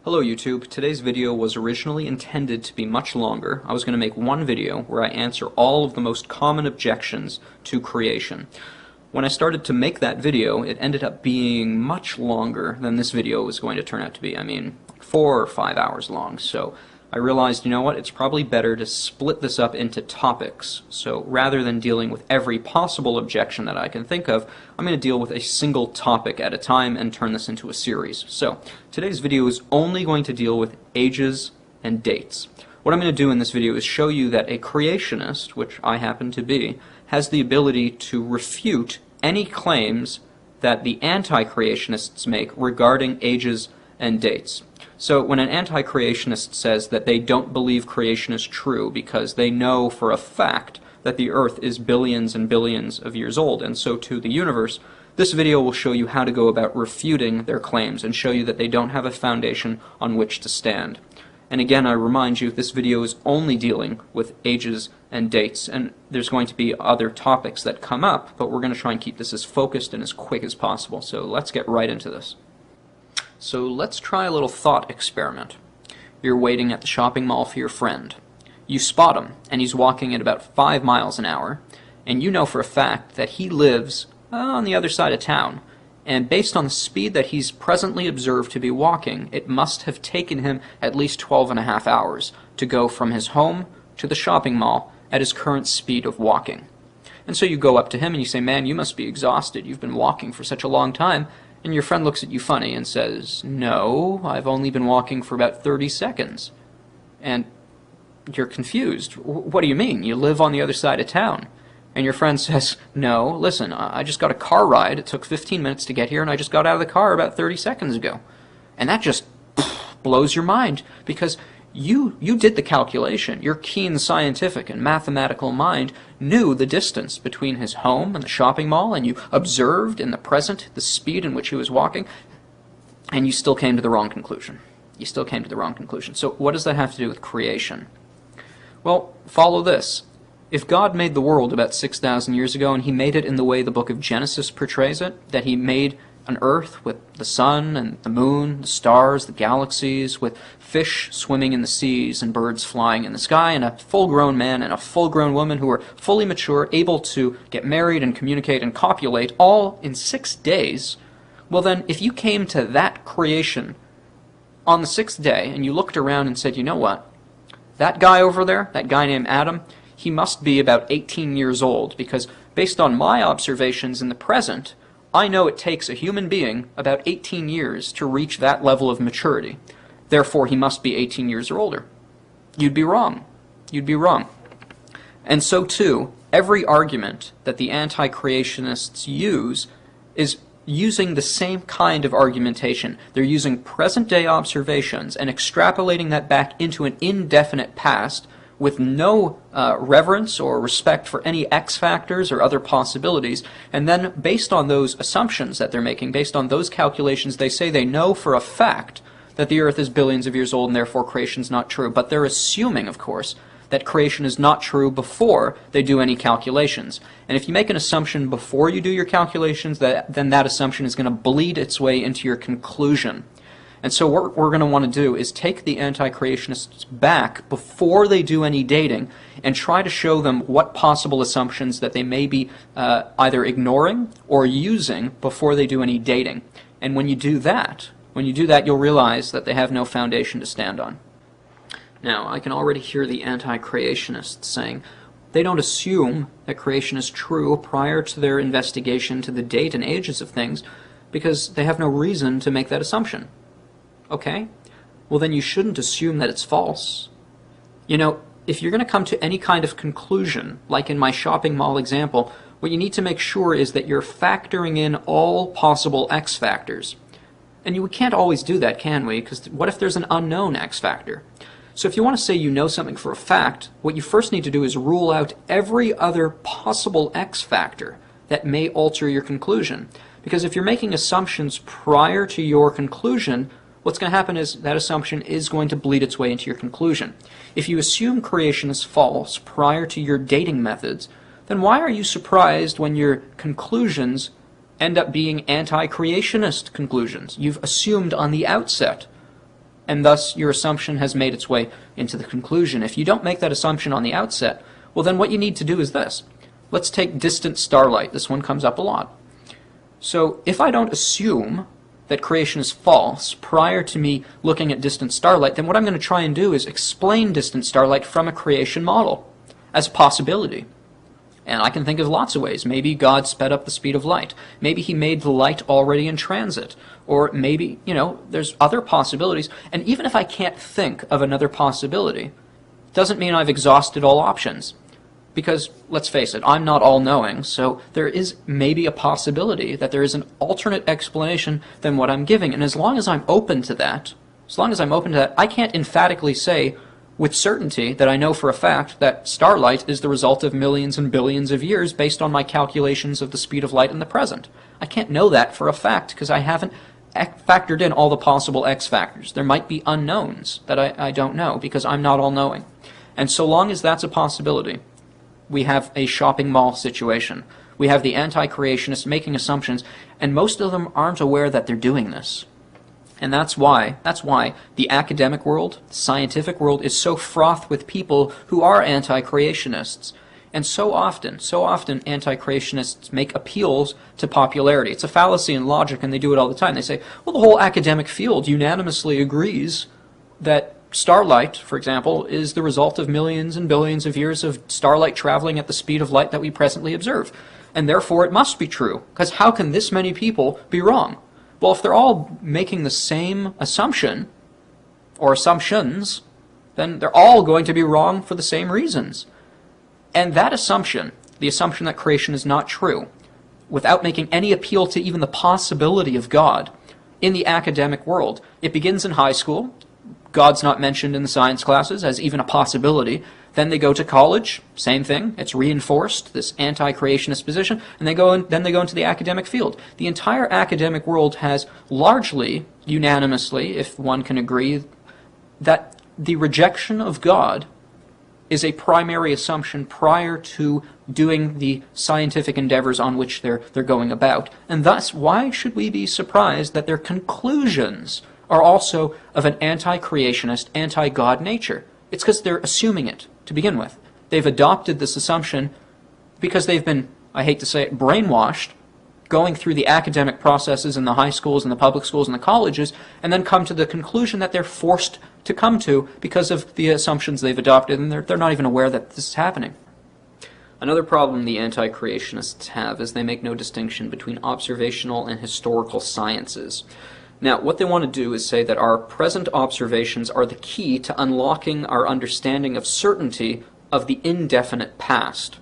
Hello YouTube. Today's video was originally intended to be much longer. I was going to make one video where I answer all of the most common objections to creation. When I started to make that video, it ended up being much longer than this video was going to turn out to be. I mean, 4 or 5 hours long. So I realized, you know what, it's probably better to split this up into topics. So rather than dealing with every possible objection that I can think of, I'm going to deal with a single topic at a time and turn this into a series. So today's video is only going to deal with ages and dates. What I'm going to do in this video is show you that a creationist, which I happen to be, has the ability to refute any claims that the anti-creationists make regarding ages and dates. So when an anti-creationist says that they don't believe creation is true because they know for a fact that the Earth is billions and billions of years old, and so too the universe, this video will show you how to go about refuting their claims and show you that they don't have a foundation on which to stand. And again, I remind you, this video is only dealing with ages and dates, and there's going to be other topics that come up, but we're going to try and keep this as focused and as quick as possible. So let's get right into this. So let's try a little thought experiment. You're waiting at the shopping mall for your friend. You spot him, and he's walking at about 5 miles an hour, and you know for a fact that he lives on the other side of town. And based on the speed that he's presently observed to be walking, it must have taken him at least 12.5 hours to go from his home to the shopping mall at his current speed of walking. And so you go up to him and you say, "Man, you must be exhausted. You've been walking for such a long time." And your friend looks at you funny and says, "No, I've only been walking for about 30 seconds. And you're confused. "What do you mean? You live on the other side of town." And your friend says, "No, listen, I just got a car ride. It took 15 minutes to get here, and I just got out of the car about 30 seconds ago." And that just blows your mind, because you did the calculation. Your keen scientific and mathematical mind knew the distance between his home and the shopping mall, and you observed in the present the speed in which he was walking, and you still came to the wrong conclusion. You still came to the wrong conclusion. So what does that have to do with creation? Well, follow this. If God made the world about 6,000 years ago, and he made it in the way the book of Genesis portrays it, that he made an earth with the sun and the moon, the stars, the galaxies, with fish swimming in the seas and birds flying in the sky, and a full-grown man and a full-grown woman who were fully mature, able to get married and communicate and copulate, all in 6 days, well then, if you came to that creation on the 6th day and you looked around and said, "You know what? That guy over there, that guy named Adam, he must be about 18 years old, because based on my observations in the present, I know it takes a human being about 18 years to reach that level of maturity. Therefore, he must be 18 years or older." You'd be wrong. You'd be wrong. And so too, every argument that the anti-creationists use is using the same kind of argumentation. They're using present-day observations and extrapolating that back into an indefinite past with no reverence or respect for any X factors or other possibilities, and then based on those assumptions that they're making, based on those calculations, they say they know for a fact that the Earth is billions of years old and therefore creation's not true. But they're assuming, of course, that creation is not true before they do any calculations. And if you make an assumption before you do your calculations, then that assumption is going to bleed its way into your conclusion. And so what we're going to want to do is take the anti-creationists back before they do any dating and try to show them what possible assumptions that they may be either ignoring or using before they do any dating. And when you do that, you'll realize that they have no foundation to stand on. Now, I can already hear the anti-creationists saying they don't assume that creation is true prior to their investigation to the date and ages of things because they have no reason to make that assumption. Okay? Well, then you shouldn't assume that it's false. You know, if you're going to come to any kind of conclusion, like in my shopping mall example, what you need to make sure is that you're factoring in all possible X factors. And we can't always do that, can we? Because what if there's an unknown X factor? So if you want to say you know something for a fact, what you first need to do is rule out every other possible X factor that may alter your conclusion. Because if you're making assumptions prior to your conclusion, what's going to happen is that assumption is going to bleed its way into your conclusion. If you assume creation is false prior to your dating methods, then why are you surprised when your conclusions end up being anti-creationist conclusions? You've assumed on the outset and thus your assumption has made its way into the conclusion. If you don't make that assumption on the outset, well, then what you need to do is this. Let's take distant starlight. This one comes up a lot. So if I don't assume that creation is false prior to me looking at distant starlight, then what I'm going to try and do is explain distant starlight from a creation model as a possibility. And I can think of lots of ways. Maybe God sped up the speed of light. Maybe he made the light already in transit. Or maybe, there's other possibilities. And even if I can't think of another possibility, doesn't mean I've exhausted all options. Because, let's face it, I'm not all-knowing, so there is maybe a possibility that there is an alternate explanation than what I'm giving. And as long as I'm open to that, I can't emphatically say with certainty that I know for a fact that starlight is the result of millions and billions of years based on my calculations of the speed of light in the present. I can't know that for a fact because I haven't factored in all the possible X factors. There might be unknowns that I don't know because I'm not all-knowing. And so long as that's a possibility, we have a shopping mall situation. We have the anti-creationists making assumptions, and most of them aren't aware that they're doing this. And that's why the academic world, the scientific world, is so fraught with people who are anti-creationists. And so often anti-creationists make appeals to popularity. It's a fallacy in logic, and they do it all the time. They say, well, the whole academic field unanimously agrees that starlight, for example, is the result of millions and billions of years of starlight traveling at the speed of light that we presently observe. And therefore it must be true, because how can this many people be wrong? Well, if they're all making the same assumption, or assumptions, then they're all going to be wrong for the same reasons. And that assumption, the assumption that creation is not true, without making any appeal to even the possibility of God, in the academic world, it begins in high school. God's not mentioned in the science classes as even a possibility. Then they go to college, same thing. It's reinforced, this anti-creationist position, and then they go into the academic field. The entire academic world has largely, unanimously, if one can agree, that the rejection of God is a primary assumption prior to doing the scientific endeavors on which they're going about. And thus, why should we be surprised that their conclusions are also of an anti-creationist, anti-God nature? It's because they're assuming it to begin with. They've adopted this assumption because they've been, I hate to say it, brainwashed, going through the academic processes in the high schools and the public schools and the colleges, and then come to the conclusion that they're forced to come to because of the assumptions they've adopted, and they're not even aware that this is happening. Another problem the anti-creationists have is they make no distinction between observational and historical sciences. Now, what they want to do is say that our present observations are the key to unlocking our understanding of certainty of the indefinite past.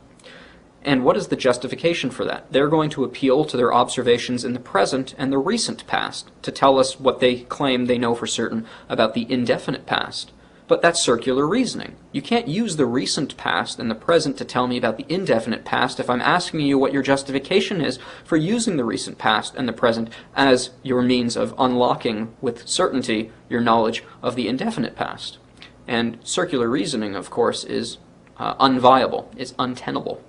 And what is the justification for that? They're going to appeal to their observations in the present and the recent past to tell us what they claim they know for certain about the indefinite past. But that's circular reasoning. You can't use the recent past and the present to tell me about the indefinite past if I'm asking you what your justification is for using the recent past and the present as your means of unlocking with certainty your knowledge of the indefinite past. And circular reasoning, of course, is unviable, is untenable.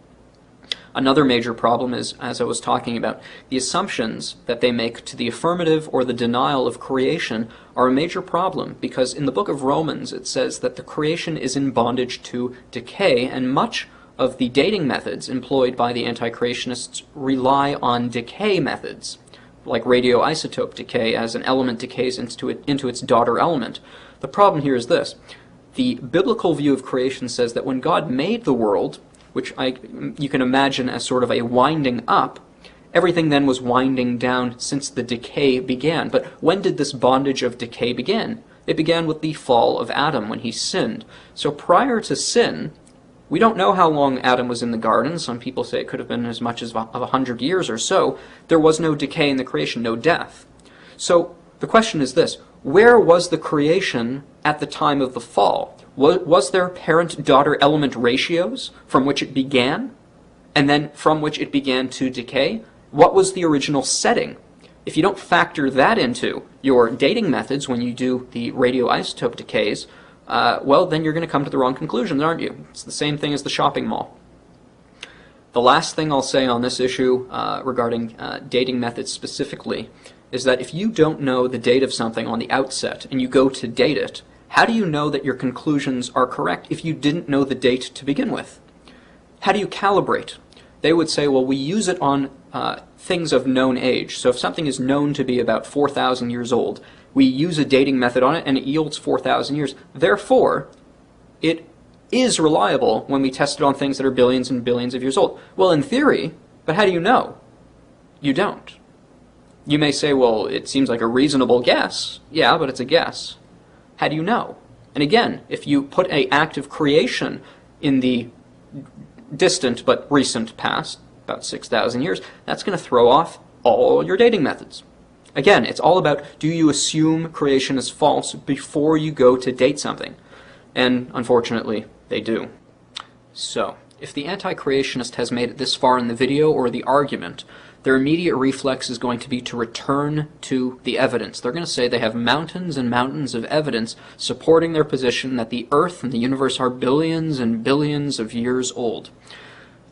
Another major problem is, as I was talking about, the assumptions that they make to the affirmative or the denial of creation are a major problem because in the book of Romans it says that the creation is in bondage to decay, and much of the dating methods employed by the anti-creationists rely on decay methods, like radioisotope decay, as an element decays into its daughter element. The problem here is this. The biblical view of creation says that when God made the world, which you can imagine as sort of a winding up, everything then was winding down since the decay began. But when did this bondage of decay begin? It began with the fall of Adam, when he sinned. So prior to sin, we don't know how long Adam was in the garden. Some people say it could have been as much as 100 years or so. There was no decay in the creation, no death. So the question is this: where was the creation at the time of the fall? Was there parent-daughter element ratios from which it began, and then from which it began to decay? What was the original setting? If you don't factor that into your dating methods when you do the radioisotope decays, well, then you're going to come to the wrong conclusions, aren't you? It's the same thing as the shopping mall. The last thing I'll say on this issue regarding dating methods specifically is that if you don't know the date of something on the outset and you go to date it, how do you know that your conclusions are correct if you didn't know the date to begin with? How do you calibrate? They would say, well, we use it on things of known age. So if something is known to be about 4,000 years old, we use a dating method on it and it yields 4,000 years. Therefore, it is reliable when we test it on things that are billions and billions of years old. Well, in theory, but how do you know? You don't. You may say, well, it seems like a reasonable guess. Yeah, but it's a guess. How do you know? And again, if you put an act of creation in the distant but recent past, about 6,000 years, that's going to throw off all your dating methods. Again, it's all about, do you assume creation is false before you go to date something? And unfortunately, they do. So, if the anti-creationist has made it this far in the video or the argument, their immediate reflex is going to be to return to the evidence. They're going to say they have mountains and mountains of evidence supporting their position that the Earth and the universe are billions and billions of years old.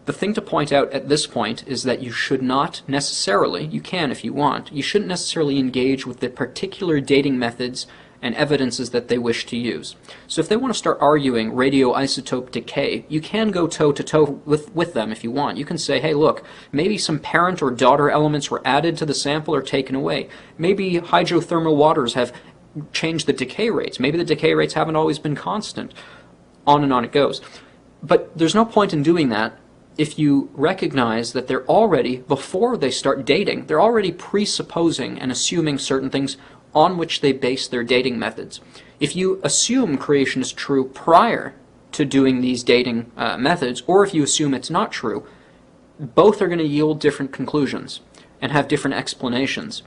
The thing to point out at this point is that you should not necessarily, you can if you want, you shouldn't necessarily engage with the particular dating methods and evidences that they wish to use. So if they want to start arguing radioisotope decay, you can go toe-to-toe with them if you want. You can say, hey, look, maybe some parent or daughter elements were added to the sample or taken away. Maybe hydrothermal waters have changed the decay rates. Maybe the decay rates haven't always been constant. On and on it goes. But there's no point in doing that if you recognize that they're already, before they start dating, they're already presupposing and assuming certain things on which they base their dating methods. If you assume creation is true prior to doing these dating methods, or if you assume it's not true, both are going to yield different conclusions and have different explanations.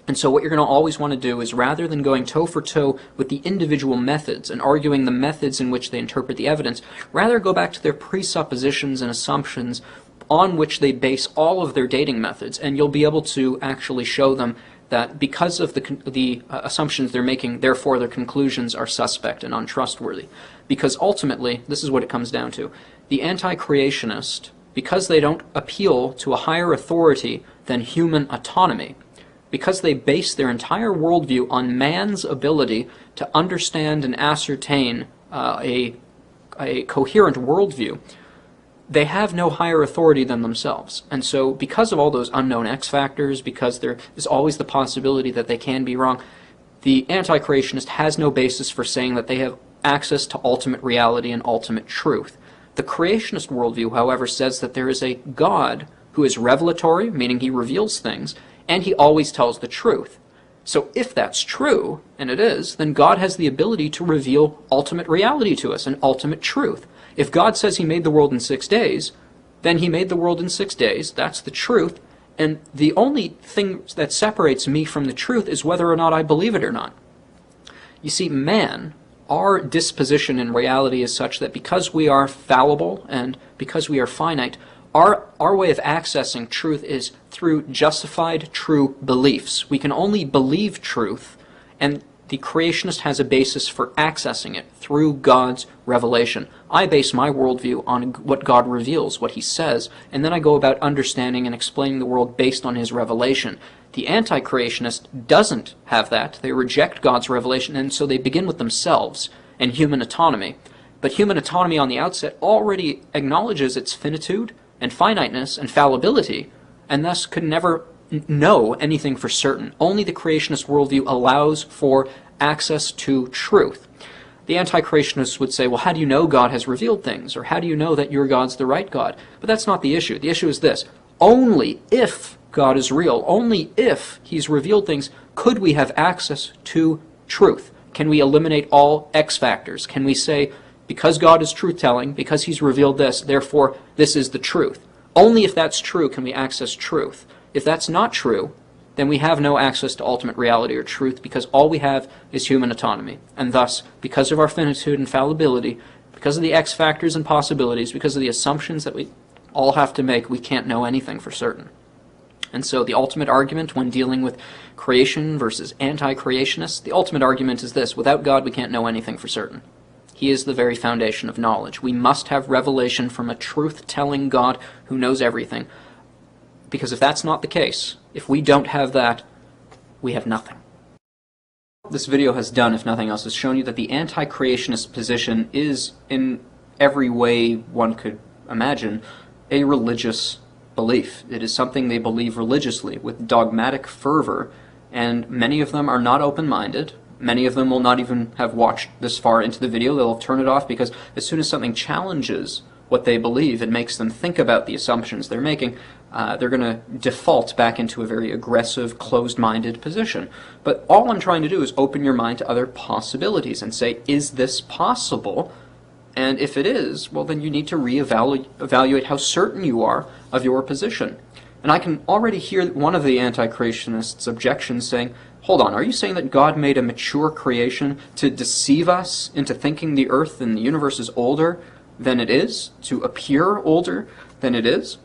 And so what you're going to always want to do is, rather than going toe for toe with the individual methods and arguing the methods in which they interpret the evidence, rather go back to their presuppositions and assumptions on which they base all of their dating methods, and you'll be able to actually show them that because of the assumptions they're making, therefore their conclusions are suspect and untrustworthy. Because ultimately, this is what it comes down to. The anti-creationist, because they don't appeal to a higher authority than human autonomy, because they base their entire worldview on man's ability to understand and ascertain a coherent worldview, they have no higher authority than themselves. And so because of all those unknown X factors, because there is always the possibility that they can be wrong, the anti-creationist has no basis for saying that they have access to ultimate reality and ultimate truth. The creationist worldview, however, says that there is a God who is revelatory, meaning he reveals things, and he always tells the truth. So if that's true, and it is, then God has the ability to reveal ultimate reality to us and ultimate truth. If God says he made the world in 6 days, then he made the world in 6 days. That's the truth. And the only thing that separates me from the truth is whether or not I believe it or not. You see, man, our disposition in reality is such that because we are fallible and because we are finite, our way of accessing truth is through justified true beliefs. We can only believe truth, and the creationist has a basis for accessing it through God's revelation. I base my worldview on what God reveals, what he says, and then I go about understanding and explaining the world based on his revelation. The anti-creationist doesn't have that. They reject God's revelation, and so they begin with themselves and human autonomy. But human autonomy on the outset already acknowledges its finitude and finiteness and fallibility, and thus could never know anything for certain. Only the creationist worldview allows for access to truth. The anti-creationists would say, well, how do you know God has revealed things? Or how do you know that your God's the right God? But that's not the issue. The issue is this. Only if God is real, only if he's revealed things, could we have access to truth. Can we eliminate all X factors? Can we say, because God is truth-telling, because he's revealed this, therefore this is the truth? Only if that's true can we access truth. If that's not true, then we have no access to ultimate reality or truth, because all we have is human autonomy. And thus, because of our finitude and fallibility, because of the X factors and possibilities, because of the assumptions that we all have to make, we can't know anything for certain. And so the ultimate argument when dealing with creation versus anti-creationists, the ultimate argument is this: without God we can't know anything for certain. He is the very foundation of knowledge. We must have revelation from a truth-telling God who knows everything. Because if that's not the case, if we don't have that, we have nothing. This video has done, if nothing else, has shown you that the anti-creationist position is, in every way one could imagine, a religious belief. It is something they believe religiously, with dogmatic fervor, and many of them are not open-minded. Many of them will not even have watched this far into the video. They'll turn it off because as soon as something challenges what they believe and makes them think about the assumptions they're making, they're going to default back into a very aggressive, closed-minded position. But all I'm trying to do is open your mind to other possibilities and say, is this possible? And if it is, well, then you need to reevaluate how certain you are of your position. And I can already hear one of the anti-creationists' objections saying, hold on, are you saying that God made a mature creation to deceive us into thinking the earth and the universe is older than it is, to appear older than it is?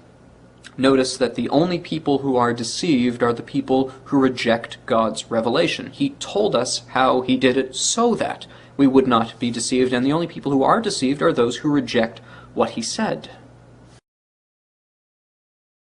Notice that the only people who are deceived are the people who reject God's revelation. He told us how he did it so that we would not be deceived, and the only people who are deceived are those who reject what he said.